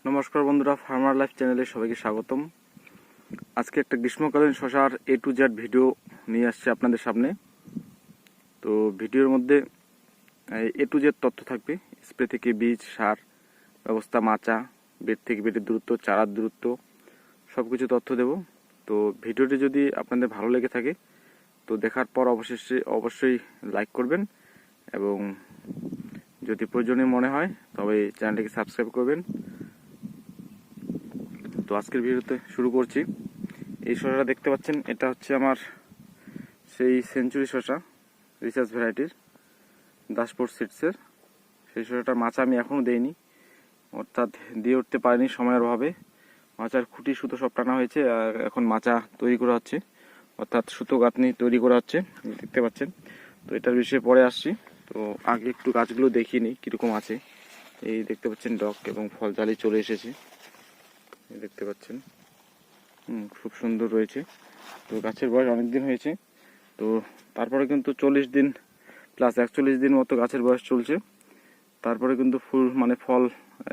নমস্কার বন্ধুরা, farmer life চ্যানেলে সবাইকে স্বাগতম। আজকে একটা গ্রীষ্মকালীন শসার A to Z ভিডিও নিয়ে আসছে আপনাদের সামনে। তো ভিডিওর মধ্যে A to Z তথ্য থাকবে। স্প্রে থেকে বীজ, সার ব্যবস্থা, মাচা, বেড থেকে বেডের দূরত্ব, চারার দূরত্ব, সব কিছু তথ্য দেব। তো ভিডিওটি যদি আপনাদের ভালো লেগে থাকে তো দেখার পর অবশ্যই লাইক করবেন এবং যদি প্রয়োজনীয় মনে হয় তবে চ্যানেলটিকে সাবস্ক্রাইব করবেন। তো আজকের ভিডিওতে শুরু করছি। এই শসাটা দেখতে পাচ্ছেন, এটা হচ্ছে আমার সেই সেঞ্চুরি শসা, রিসার্চ ভ্যারাইটির, দাসপুর সিডসের। সেই শসাটার মাচা আমি এখনও দেইনি, অর্থাৎ দিয়ে উঠতে পারিনি সময়ের অভাবে। মাচার খুঁটি সুতো সব টানা হয়েছে, আর এখন মাচা তৈরি করা হচ্ছে, অর্থাৎ সুতো গাঁথনি তৈরি করা হচ্ছে, দেখতে পাচ্ছেন। তো এটার বিষয়ে পরে আসছি। তো আগে একটু গাছগুলো দেখিয়ে নিই কীরকম আছে। এই দেখতে পাচ্ছেন ডগ এবং ফল জালি চলে এসেছে, দেখতে পাচ্ছেন। খুব সুন্দর রয়েছে। তো গাছের বয়স অনেক দিন হয়েছে। তো তারপরে কিন্তু 40 দিন প্লাস 41 দিন মতো গাছের বয়স চলছে। তারপরে কিন্তু ফল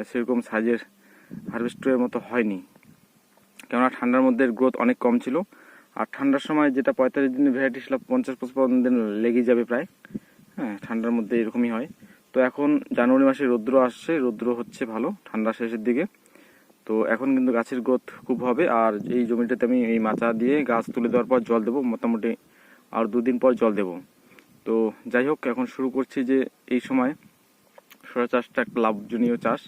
সেরকম সাইজের হারভেস্টের মতো হয়নি, কেননা ঠান্ডার মধ্যে গ্রোথ অনেক কম ছিল। আর ঠান্ডার সময় যেটা 45 দিনের ভ্যারাইটি ছিল 50-55 দিন লেগে যাবে প্রায়। ঠান্ডার মধ্যে এরকমই হয়। তো এখন জানুয়ারি মাসে রৌদ্র আসছে, রৌদ্র হচ্ছে ভালো ঠান্ডা শেষের দিকে। তো এখন কিন্তু গাছের গ্রোথ খুব হবে। আর এই জমিটাতে আমি এই মাচা দিয়ে গাছ তুলে দেওয়ার পর জল দেবো, মোটামুটি আর 2 দিন পর জল দেব। তো যাই হোক, এখন শুরু করছি যে এই সময় শসা চাষটা একটা লাভজনীয় চাষ,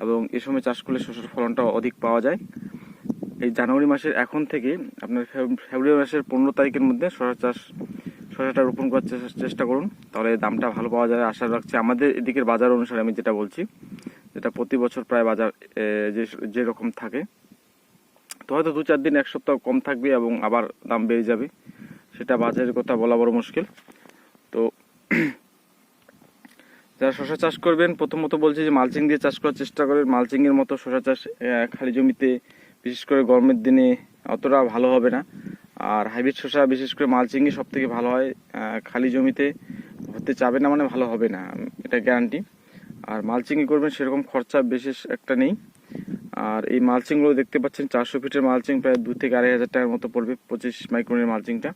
এবং এই সময় চাষ করলে শসার ফলনটা অধিক পাওয়া যায়। এই জানুয়ারি মাসের এখন থেকে আপনার ফেব্রুয়ারি মাসের 15 তারিখের মধ্যে শসাটা রোপণ করার চেষ্টা করুন, তাহলে দামটা ভালো পাওয়া যায় আশা রাখছি। আমাদের এদিকের বাজার অনুসারে আমি যেটা বলছি, যেটা প্রতি বছর প্রায় বাজার যেরকম থাকে, তো হয়তো 2-4 দিন 1 সপ্তাহ কম থাকবে এবং আবার দাম বেড়ে যাবে, সেটা বাজারের কথা বলা বড় মুশকিল। তো যারা শসা চাষ করবেন, প্রথমত বলছি যে মালচিং দিয়ে চাষ করার চেষ্টা করবেন। মালচিংয়ের মতো শসা চাষ খালি জমিতে, বিশেষ করে গরমের দিনে অতটা ভালো হবে না। আর হাইব্রিড শসা বিশেষ করে মালচিংই সব থেকে ভালো হয়, খালি জমিতে হতে চাবে না, মানে ভালো হবে না, এটা গ্যারান্টি। আর মালচিংই করবেন, সেরকম খরচা বিশেষ একটা নেই। আর এই মালচিংগুলো দেখতে পাচ্ছেন 400 ফিটের মালচিং প্রায় 2 থেকে 2,500 টাকার মতো পড়বে। 25 মাইক্রনের মালচিংটা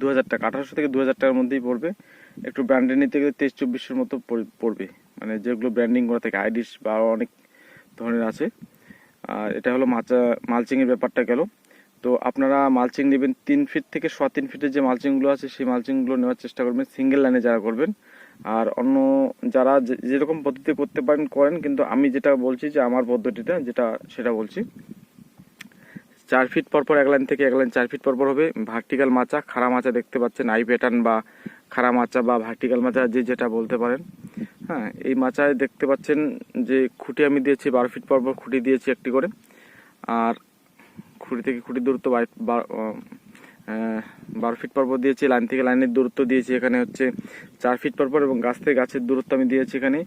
2,000 টাকা, 1800 থেকে 2,000 টাকার মধ্যেই পড়বে। একটু ব্র্যান্ডেড নিতে গেলে 23-2400 মতো পড়বে, মানে যেগুলো ব্র্যান্ডিং করা থাকে, আইডিস বা অনেক ধরনের আছে। আর এটা হলো মালচিংয়ের ব্যাপারটা গেল। তো আপনারা মালচিং নেবেন 3 ফিট থেকে 3.25 ফিটের যে মালচিংগুলো আছে সেই মালচিংগুলো নেওয়ার চেষ্টা করবেন, সিঙ্গেল লাইনে যারা করবেন। আর অন্য যারা যেরকম পদ্ধতি করতে পারেন করেন, কিন্তু আমি যেটা বলছি যে আমার পদ্ধতিটা সেটা বলছি। 4 ফিট পরপর এক লাইন থেকে এক লাইন 4 ফিট পরপর হবে ভার্টিক্যাল মাচা, খাড়া মাচা দেখতে পাচ্ছেন, আই প্যাটার্ন বা খাড়া মাচা বা ভার্টিক্যাল মাচা যেটা বলতে পারেন। এই মাচায় দেখতে পাচ্ছেন যে খুঁটি আমি দিয়েছি 12 ফিট পরপর খুঁটি দিয়েছি একটি করে। আর খুঁটি থেকে খুঁটির দূরত্ব 12 ফিট পরপর দিয়েছি। লাইন থেকে লাইনের দূরত্ব দিয়েছি এখানে হচ্ছে 4 ফিট পরপর, এবং গাছ থেকে গাছের দূরত্ব আমি দিয়েছি এখানে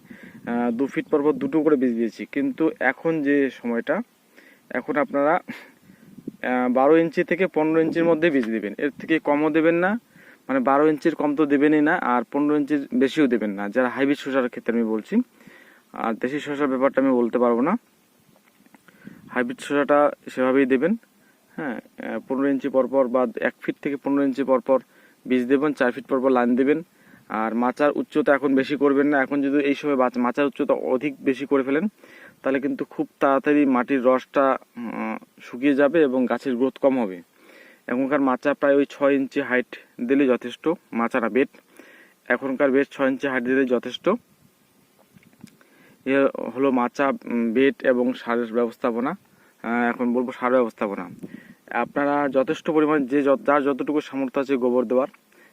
2 ফিট পরপর দুটো করে বীজ দিয়েছি। কিন্তু এখন যে সময়টা, এখন আপনারা 12 ইঞ্চি থেকে 15 ইঞ্চির মধ্যে বীজ দেবেন, এর থেকে কমও দেবেন না, মানে 12 ইঞ্চির কম তো দেবেনই না, আর 15 ইঞ্চির বেশিও দেবেন না, যারা হাইব্রিড শসার ক্ষেত্রে আমি বলছি। আর দেশি শসার ব্যাপারটা আমি বলতে পারবো না। হাইব্রিড শসাটা সেভাবেই দেবেন। 15 ইঞ্চি পরপর বা 1 ফিট থেকে 15 ইঞ্চি পরপর বীজ দেবেন, 4 ফিট পরপর লাইন দেবেন। আর মাচার উচ্চতা এখন বেশি করবেন না। এখন যদি এই সময় মাচার উচ্চতা অধিক বেশি করে ফেলেন, তাহলে কিন্তু খুব তাড়াতাড়ি মাটির রসটা শুকিয়ে যাবে এবং গাছের গ্রোথ কম হবে। এখনকার মাচা প্রায় ওই 6 ইঞ্চি হাইট দিলে যথেষ্ট, মাচা না বেড, এখনকার বেড 6 ইঞ্চি হাইট দিলে যথেষ্ট। এ হলো মাচা, বেড এবং সারের ব্যবস্থাপনা। এখন বলবো সার ব্যবস্থাপনা। আপনারা যথেষ্ট পরিমাণ যার যতটুকু সামর্থ্য আছে গোবর দেওয়ার,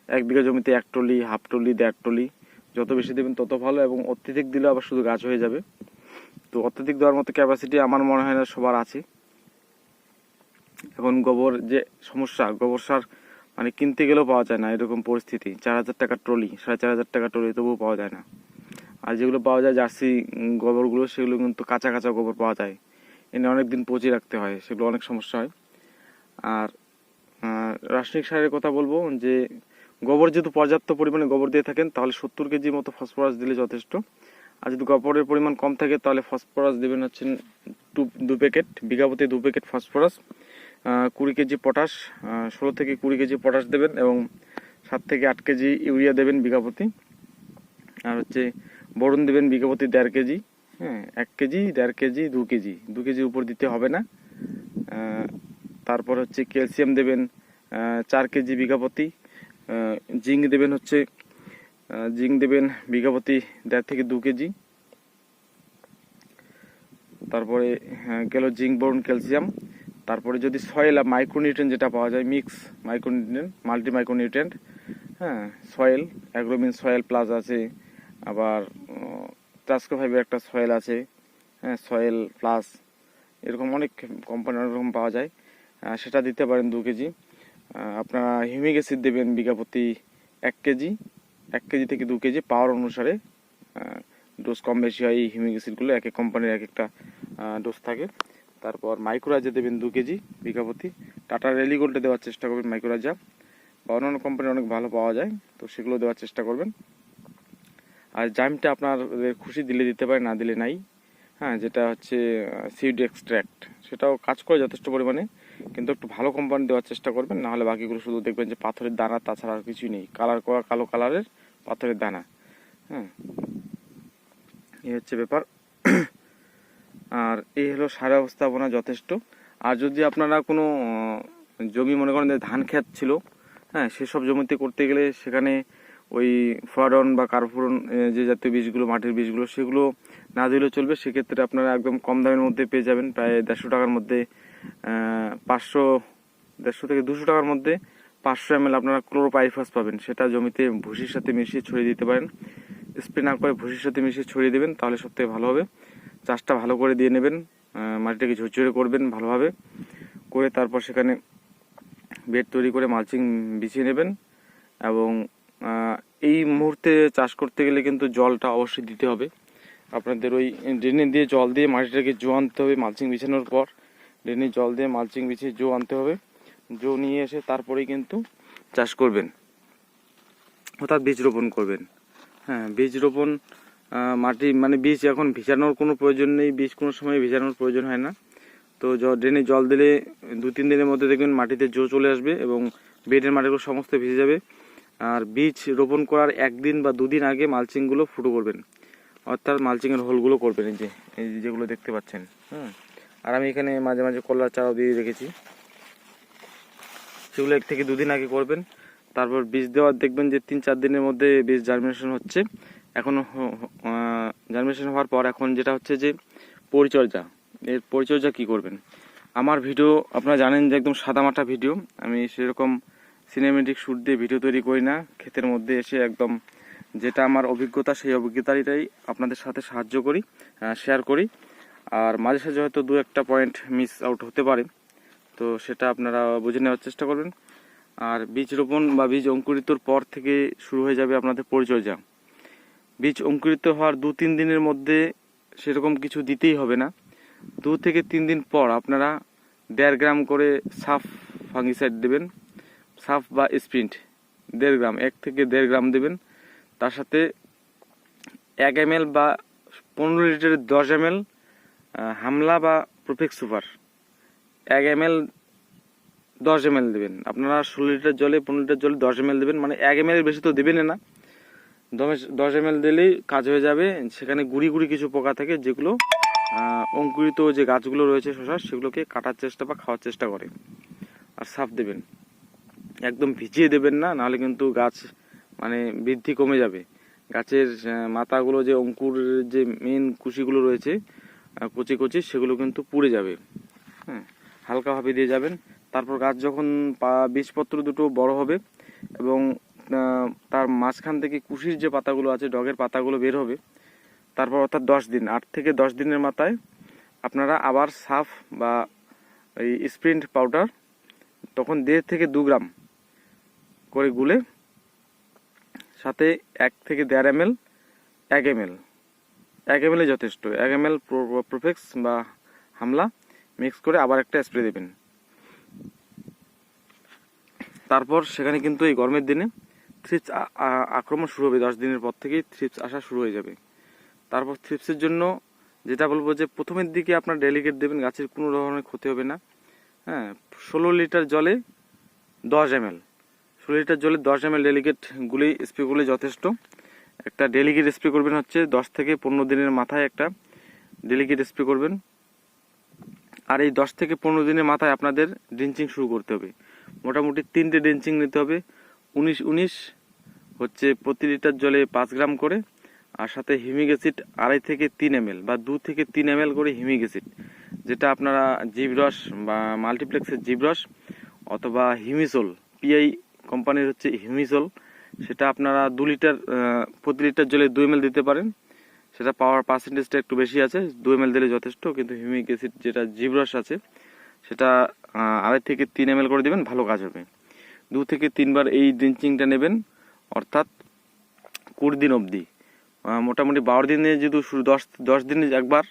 1 বিঘা জমিতে 1 টলি, হাফ টলি, 1.5 টলি, যত বেশি দেবেন তত ভালো, এবং অত্যধিক দিলে আবার শুধু গাছ হয়ে যাবে। তো অত্যধিক দেওয়ার মতো ক্যাপাসিটি আমার মনে হয় না সবার আছে। এখন গোবর যে সমস্যা, গোবর সার মানে কিনতে গেলেও পাওয়া যায় না, এরকম পরিস্থিতি। 4,000 টাকা ট্রলি, 4,500 টাকা ট্রলি, তবুও পাওয়া যায় না। আর যেগুলো পাওয়া যায় জার্সি গোবরগুলো, সেগুলো কিন্তু কাঁচা কাঁচা গোবর পাওয়া যায়, এনে অনেক দিন পচিয়ে রাখতে হয়, সেগুলো অনেক সমস্যা হয়। আর রাসায়নিক সারের কথা বলবো যে গোবর যেহেতু পর্যাপ্ত পরিমাণে গোবর দিয়ে থাকেন, তাহলে 70 কেজি মতো ফসফরাস দিলে যথেষ্ট। আর যদি গফরের পরিমাণ কম থাকে তাহলে ফসফরাস দেবেন হচ্ছে 2 প্যাকেট, বিঘা প্রতি 2 প্যাকেট ফসফরাস, 20 কেজি পটাশ, 16 থেকে 20 কেজি পটাশ দেবেন এবং 7 থেকে 8 কেজি ইউরিয়া দেবেন বিঘা প্রতি। আর হচ্ছে বোরন দেবেন বিঘা প্রতি 1.5 কেজি, হ্যাঁ 1 কেজি 1.5 কেজি 2 কেজি, 2 কেজির উপর দিতে হবে না। তারপর হচ্ছে ক্যালসিয়াম দেবেন 4 কেজি বিঘা প্রতি, জিঙ্ক দেবেন হচ্ছে বিঘা প্রতি 1.5 থেকে 2 কেজি। তারপরে গেল জিঙ্ক, বোরন, ক্যালসিয়াম। তারপরে যদি সয়েল আর মাইক্রোনিউট্রিয়েন্ট যেটা পাওয়া যায়, মিক্স মাইক্রোনিউট্রিয়েন্ট, মাল্টি মাইক্রোনিউট্রিয়েন্ট, হ্যাঁ সয়েল, অ্যাগ্রোমিন সয়েল প্লাস আছে, আবার ট্রাস্কোফাইবের একটা সয়েল আছে, হ্যাঁ সয়েল প্লাস, এরকম অনেক কোম্পানি অনেক রকম পাওয়া যায়, সেটা দিতে পারেন 2 কেজি। আপনারা হিউমিক অ্যাসিড দেবেন বিঘা প্রতি 1 কেজি, 1 কেজি থেকে 2 কেজি, পাওয়ার অনুসারে ডোজ কম বেশি হয়। এই হিউমিক অ্যাসিডগুলো এক এক কোম্পানির এক একটা ডোজ থাকে। তারপর মাইক্রোরাজা দেবেন 2 কেজি বিঘা প্রতি। টাটা রেলিগোল্ডে দেওয়ার চেষ্টা করবেন মাইক্রোরাজা, বা অন্যান্য কোম্পানির অনেক ভালো পাওয়া যায়, তো সেগুলো দেওয়ার চেষ্টা করবেন। আর জাইমটা আপনার খুশি দিলে দিতে পারে, না দিলে নাই, হ্যাঁ যেটা হচ্ছে সিড এক্সট্র্যাক্ট, সেটাও কাজ করে যথেষ্ট পরিমাণে, কিন্তু একটু ভালো কোম্পানি দেওয়ার চেষ্টা করবেন, নাহলে বাকিগুলো শুধু দেখবেন যে পাথরের দানা, তাছাড়া আর কিছুই নেই, কালার করা কালো কালারের পাথরের দানা। হ্যাঁ এই হচ্ছে ব্যাপার। আর এই হলো সার ব্যবস্থাপনা যথেষ্ট। আর যদি আপনারা কোনো জমি মনে করেন যে ধান ক্ষেত ছিল, হ্যাঁ সেসব জমিতে করতে গেলে সেখানে ওই ফোয়ারন বা কার্বোফুরন যে জাতীয় বীজগুলো, মাটির বীজগুলো, সেগুলো না দিলেও চলবে। সেক্ষেত্রে আপনারা একদম কম দামের মধ্যে পেয়ে যাবেন, প্রায় 150 টাকার মধ্যে 150 থেকে 200 টাকার মধ্যে 500 ml আপনারা ক্লোরোপাইরিফাস পাবেন। সেটা জমিতে ভুসির সাথে মিশিয়ে ছড়িয়ে দিতে পারেন। স্প্রে না করে ভুসির সাথে মিশিয়ে ছড়িয়ে দেবেন, তাহলে সবথেকে ভালো হবে। চাষটা ভালো করে দিয়ে নেবেন, মাটিটাকে ঝরঝরে করবেন ভালোভাবে করে, তারপর সেখানে বেড তৈরি করে মালচিং বিছিয়ে নেবেন। এবং এই মুহূর্তে চাষ করতে গেলে কিন্তু জলটা অবশ্যই দিতে হবে। আপনাদের ওই ড্রেনে দিয়ে জল দিয়ে মাটিটাকে জো আনতে হবে। মালচিং বিছানোর পর ড্রেনে জল দিয়ে মালচিং বিছিয়ে জো আনতে হবে। জো নিয়ে এসে তারপরেই কিন্তু চাষ করবেন, অর্থাৎ বীজ রোপণ করবেন। হ্যাঁ বীজ রোপণ, মাটি মানে বীজ এখন ভিজানোর কোনো প্রয়োজন নেই, বীজ কোনো সময় ভিজানোর প্রয়োজন হয় না। তো ড্রেনে জল দিলে 2-3 দিনের মধ্যে দেখবেন মাটিতে জো চলে আসবে এবং বেডের মাটিগুলো সমস্ত ভিজে যাবে। আর বীজ রোপণ করার 1 দিন বা 2 দিন আগে মালচিংগুলো ফুটো করবেন, অর্থাৎ মালচিংয়ের হোলগুলো করবেন, এই যেগুলো দেখতে পাচ্ছেন। আর আমি এখানে মাঝে মাঝে কলার চারাও দিয়ে রেখেছি, সেগুলো 1 থেকে 2 দিন আগে করবেন। তারপর বীজ দেওয়ার দেখবেন যে 3-4 দিনের মধ্যে বীজ জার্মিনেশন হচ্ছে। এখনও জার্মিনেশন হওয়ার পর এখন যেটা হচ্ছে যে পরিচর্যা, এর পরিচর্যা কি করবেন। আমার ভিডিও আপনারা জানেন যে একদম সাদামাটা ভিডিও, আমি সেরকম সিনেমেটিক শ্যুট দিয়ে ভিডিও তৈরি করি না। ক্ষেতের মধ্যে এসে একদম যেটা আমার অভিজ্ঞতা, সেই অভিজ্ঞতাটাই আপনাদের সাথে সাহায্য করি, শেয়ার করি। আর মাঝে সাঝে হয়তো 2-1টা পয়েন্ট মিস আউট হতে পারে, তো সেটা আপনারা বুঝে নেওয়ার চেষ্টা করবেন। আর বীজ রোপণ বা বীজ অঙ্কুরিতর পর থেকে শুরু হয়ে যাবে আপনাদের পরিচর্যা। বীজ অঙ্কুরিত হওয়ার 2-3 দিনের মধ্যে সেরকম কিছু দিতেই হবে না। 2 থেকে 3 দিন পর আপনারা 1.5 গ্রাম করে সাফ ফাঙ্গিসাইড দেবেন, সাফ বা স্প্রিন্ট 1.5 গ্রাম, 1 থেকে 1.5 গ্রাম দেবেন। তার সাথে 1 ml বা 15 লিটারের 10 ml হামলা বা প্রোফেক্স সুপার, 1 ml 10 ml দেবেন। আপনারা 16 লিটার জলে 15 লিটার জলে 10 ml দেবেন, মানে 1 ml এর বেশি তো দেবেন না, 10 ml দিলেই কাজ হয়ে যাবে। সেখানে গুড়ি গুড়ি কিছু পোকা থাকে, যেগুলো অঙ্কুরিত যে গাছগুলো রয়েছে শশার, সেগুলোকে কাটার চেষ্টা বা খাওয়ার চেষ্টা করে। আর সাফ দেবেন, একদম ভিজিয়ে দেবেন না, নাহলে কিন্তু গাছ মানে বৃদ্ধি কমে যাবে। গাছের মাথাগুলো, যে অঙ্কুর যে মেন কুশিগুলো রয়েছে কচি কচি, সেগুলো কিন্তু পুড়ে যাবে। হ্যাঁ হালকাভাবে দিয়ে যাবেন। তারপর গাছ যখন বীজপত্র দুটো বড় হবে এবং তার মাঝখান থেকে কুশির যে পাতাগুলো আছে, ডগের পাতাগুলো বের হবে, তারপর অর্থাৎ 10 দিন, 8 থেকে 10 দিনের মাথায় আপনারা আবার সাফ বা এই স্প্রিন্ট পাউডার তখন 1.5 থেকে 2 গ্রাম করে গুলে, সাথে 1 থেকে 1.5 ml, 1 ml, 1 ml যথেষ্ট, 1 ml প্রোফেক্স বা হামলা মিক্স করে আবার একটা স্প্রে দেবেন। তারপর সেখানে কিন্তু এই গরমের দিনে থ্রিপস আক্রমণ শুরু হবে। 10 দিনের পর থেকেই থ্রিপস আসা শুরু হয়ে যাবে। তারপর থ্রিপসের জন্য যেটা বলবো যে প্রথমের দিকে আপনার ডেলিকেট দেবেন, গাছের কোনো ধরনের ক্ষতি হবে না। হ্যাঁ, 16 লিটার জলে 10 ml, 16 লিটার জলে 10 ml ডেলিকেট গুলি স্প্রে করলে যথেষ্ট। একটা ডেলিকেট স্প্রে করবেন হচ্ছে 10 থেকে 15 দিনের মাথায় একটা ডেলিকেট স্প্রে করবেন। আর এই 10 থেকে 15 দিনের মাথায় আপনাদের ড্রিঞ্চিং শুরু করতে হবে। মোটামুটি 3টে ড্রিঞ্চিং নিতে হবে। 19-19 হচ্ছে প্রতি লিটার জলে 5 গ্রাম করে, আর সাথে হিউমিক অ্যাসিড 2.5 থেকে 3 ml বা 2 থেকে 3 ml করে হিউমিক অ্যাসিড, যেটা আপনারা জীবরস বা মাল্টিপ্লেক্সের জীবরস অথবা হিউমিসল, পিআই কোম্পানির হচ্ছে হিউমিসল, সেটা আপনারা 2 লিটার প্রতি লিটার জলে 2 ml দিতে পারেন। সেটা পাওয়ার পার্সেন্টেজটা একটু বেশি আছে, 2 ml দিলে যথেষ্ট। কিন্তু হিউমিক অ্যাসিড যেটা জীবরস আছে সেটা 2.5 থেকে 3 ml করে দেবেন, ভালো কাজ হবে। 2 থেকে 3 বার এই ড্রিঞ্চিংটা নেবেন, অর্থাৎ 20 দিন অবধি। মোটামুটি 12 দিনে যদি 10 দিনে একবার,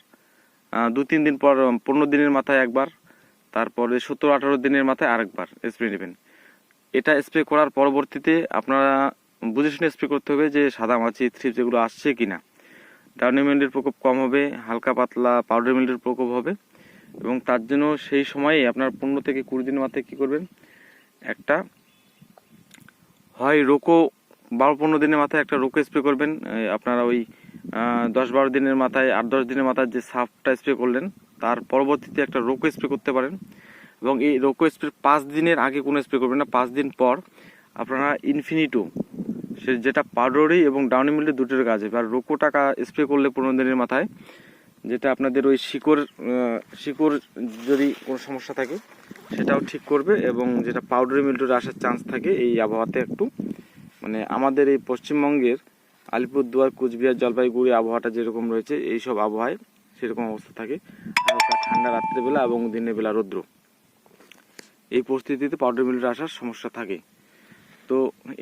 2-3 দিন পর 15 দিনের মাথায় একবার, তারপরে 17-18 দিনের মাথায় আরেকবার স্প্রে নেবেন। এটা স্প্রে করার পরবর্তীতে আপনারা বুঝে শুনে স্প্রে করতে হবে যে সাদা মাছি, থ্রিপস এগুলো আসছে কিনা। ডাউনি মিল্ডের প্রকোপ কম হবে, হালকা পাতলা পাউডার মিল্ডের প্রকোপ হবে, এবং তার জন্য সেই সময়ে আপনার 15 থেকে 20 দিনের মাথায় কি করবেন, একটা হয় রোকো 12-15 দিনের মাথায় একটা রোকো স্প্রে করবেন। আপনারা ওই 10-12 দিনের মাথায়, 8-10 দিনের মাথায় যে সাফটা স্প্রে করলেন তার পরবর্তীতে একটা রোকো স্প্রে করতে পারেন। এবং এই রোকো স্প্রে 5 দিনের আগে কোনো স্প্রে করবেন না। 5 দিন পর আপনারা ইনফিনিটো, সে যেটা পাউডারি এবং ডাউনি মিল্ডে দুটোর কাজে, আর রোকো টাকা স্প্রে করলে 15 দিনের মাথায়, যেটা আপনাদের ওই শিকড় যদি কোনো সমস্যা থাকে সেটাও ঠিক করবে, এবং যেটা পাউডারি মিল্ডের আসার চান্স থাকে এই আবহাওয়াতে একটু, মানে আমাদের এই পশ্চিমবঙ্গের আলিপুরদুয়ার, কুচবিহার, জলপাইগুড়ি আবহাওয়াটা যেরকম রয়েছে এই সব আবহাওয়ায় সেরকম অবস্থা থাকে, হালকা ঠান্ডা রাত্রেবেলা এবং দিনের বেলা রৌদ্র, এই পরিস্থিতিতে পাউডার মিল্ডের আসার সমস্যা থাকে। তো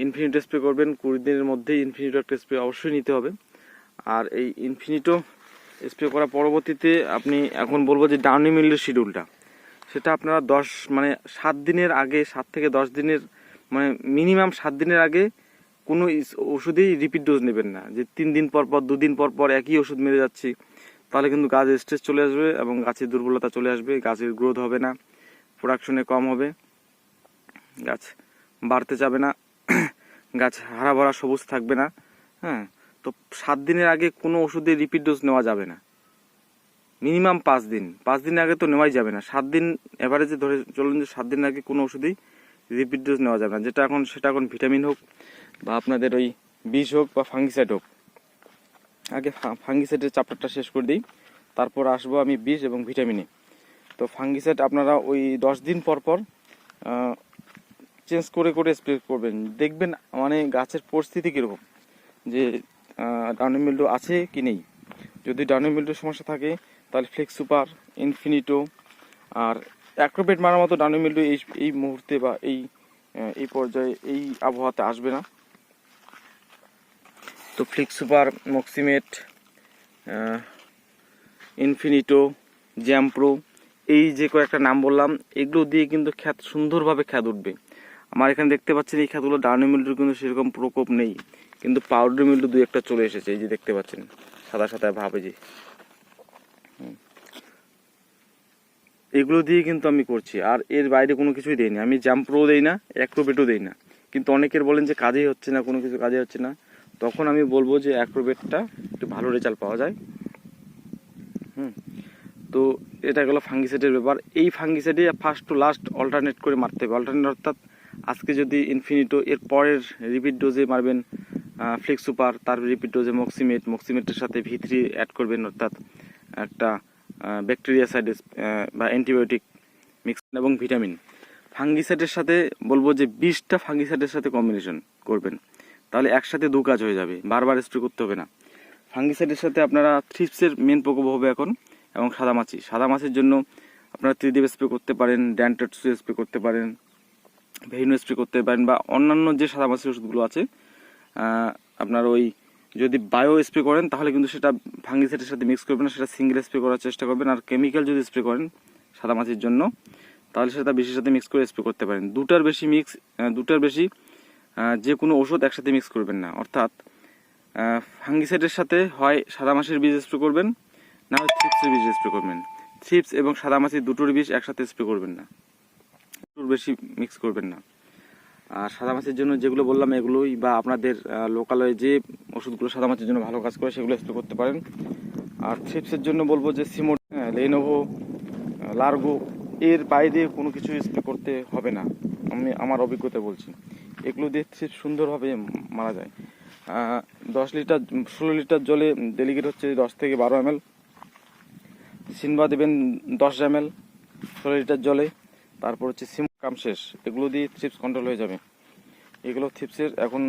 ইনফিনিটো স্প্রে করবেন, 20 দিনের মধ্যেই ইনফিনিটো একটা স্প্রে অবশ্যই নিতে হবে। আর এই ইনফিনিটো স্প্রে করার পরবর্তীতে আপনি এখন বলবো যে ডাউনি মিল্ডের শিডিউলটা, সেটা আপনারা 7 দিনের আগে, 7 থেকে 10 দিনের, মানে মিনিমাম 7 দিনের আগে কোনো ওষুধেই রিপিট ডোজ নেবেন না। যে 3 দিন পর পর, 2 দিন পর পর একই ওষুধ মেরে যাচ্ছি, তাহলে কিন্তু গাছের স্ট্রেস চলে আসবে এবং গাছের দুর্বলতা চলে আসবে, গাছের গ্রোথ হবে না, প্রোডাকশনে কম হবে, গাছ বাড়তে যাবে না, গাছ হারা ভরা সবুজ থাকবে না। হ্যাঁ, তো 7 দিনের আগে কোনো ওষুধে রিপিট ডোজ নেওয়া যাবে না। মিনিমাম 5 দিন, 5 দিনের আগে তো নেওয়াই যাবে না। 7 দিন এভারেজে ধরে চলুন যে 7 দিনের আগে কোনো ওষুধেই রিপিট ডোজ নেওয়া যাবে না। সেটা এখন ভিটামিন হোক বা আপনাদের ওই বিষ হোক বা ফাঙ্গিসাইড হোক। আগে ফাঙ্গিসাইডের চ্যাপ্টারটা শেষ করে দিই, তারপর আসবো আমি বিষ এবং ভিটামিনে। তো ফাঙ্গিসাইড আপনারা ওই 10 দিন পর পর চেঞ্জ করে করে স্প্রে করবেন। দেখবেন মানে গাছের পরিস্থিতি কীরকম, যে ডাউনি মিল্ডু আছে কি নেই। যদি ডাউনি মিল্ডুর সমস্যা থাকে তাহলে ফ্লেক্স সুপার, ইনফিনিটো আর অ্যাক্রোবেট মারার মতো ডাউনি মিল্ডু এই মুহূর্তে বা এই পর্যায়ে এই আবহাওয়াতে আসবে না। তো ফ্লেক্স সুপার, মক্সিমেট, ইনফিনিটো, জ্যাম্প্রো, এই যে কয়েকটা নাম বললাম, এগুলো দিয়ে কিন্তু খ্যাত সুন্দরভাবে খ্যাত উঠবে। আমার এখানে দেখতে পাচ্ছেন এই খ্যাতগুলো ডাউনি মিল্ডুর কিন্তু সেরকম প্রকোপ নেই, কিন্তু পাউডার মিল্ডু 2-1টা চলে এসেছে। এই যে দেখতে পাচ্ছেন সাদা সাদা ভাবে, যে এগুলো দিয়ে কিন্তু আমি করছি, আর এর বাইরে কোনো কিছুই দেইনি। আমি জ্যাম্প্রো দেই না, অ্যাক্রোবেটও দেই না। কিন্তু অনেকের বলেন যে কাজেই হচ্ছে না, কোনো কিছু কাজে হচ্ছে না, তখন আমি বলবো যে অ্যাক্রোবেটটা একটু ভালো রেজাল্ট পাওয়া যায়। তো এটা গেলো ফাঙ্গিসাইডের ব্যাপার। এই ফাঙ্গিসাইডে ফার্স্ট টু লাস্ট অল্টারনেট করে মারতে হবে। অল্টারনেট অর্থাৎ আজকে যদি ইনফিনিটো, এর পরের রিপিট ডোজে মারবেন ফ্লেক্স সুপার, তার রিপিট ডোজে মক্সিমেটের সাথে V3 অ্যাড করবেন, অর্থাৎ একটা ব্যাকটেরিয়াসাইড বা অ্যান্টিবায়োটিক মিক্স, এবং ভিটামিন। ফাঙ্গিসাইডের সাথে বলবো যে 20টা ফাঙ্গিসাইডের সাথে কম্বিনেশন করবেন, তাহলে একসাথে 2 কাজ হয়ে যাবে, বারবার স্প্রে করতে হবে না। ফাঙ্গিসাইডের সাথে আপনারা থ্রিপসের মেন প্রকোপ হবে এখন, এবং সাদা মাছির জন্য আপনারা ত্রিদিব স্প্রে করতে পারেন, ড্যান্টেটসু স্প্রে করতে পারেন, ভেইনো স্প্রে করতে পারেন, বা অন্যান্য যে সাদা মাছির ওষুধগুলো আছে আপনার ওই যদি বায়ো স্প্রে করেন তাহলে কিন্তু সেটা ফাঙ্গিসাইডের সাথে মিক্স করবেন না, সেটা সিঙ্গেল স্প্রে করার চেষ্টা করবেন। আর কেমিক্যাল যদি স্প্রে করেন সাদা মাছির জন্য তাহলে সেটা বেশির সাথে মিক্স করে স্প্রে করতে পারেন। দুটার বেশি যে কোনো ওষুধ একসাথে মিক্স করবেন না। অর্থাৎ ফাঙ্গিসাইডের সাথে হয় সাদামাছির বীজ স্প্রে করবেন, না হয় থ্রিপসের বীজ স্প্রে করবেন। থ্রিপস এবং সাদামাছি দুটোর বীজ একসাথে স্প্রে করবেন না, একটুর বেশি মিক্স করবেন না। আর সাদামাছির জন্য যেগুলো বললাম এগুলোই, বা আপনাদের লোকালয়ে যে ওষুধগুলো সাদামাছির জন্য ভালো কাজ করে সেগুলো স্প্রে করতে পারেন। আর থ্রিপসের জন্য বলবো যে সিমোড, লেনোভো, লার্গো, এর বাইরে কোনো কিছু স্প্রে করতে হবে না। আমি আমার অভিজ্ঞতা বলছি, এগুলো দিয়ে থ্রিপস সুন্দরভাবে মারা যায়। 16 লিটার জলে ডেলিকেট হচ্ছে 10 থেকে 12 ml, সিনবা দেবেন 10 ml 16 লিটার জলে। তারপর হচ্ছে সিম কাম শেষ, এগুলো দিয়ে থ্রিপস কন্ট্রোল হয়ে যাবে। এগুলো থ্রিপসের এখন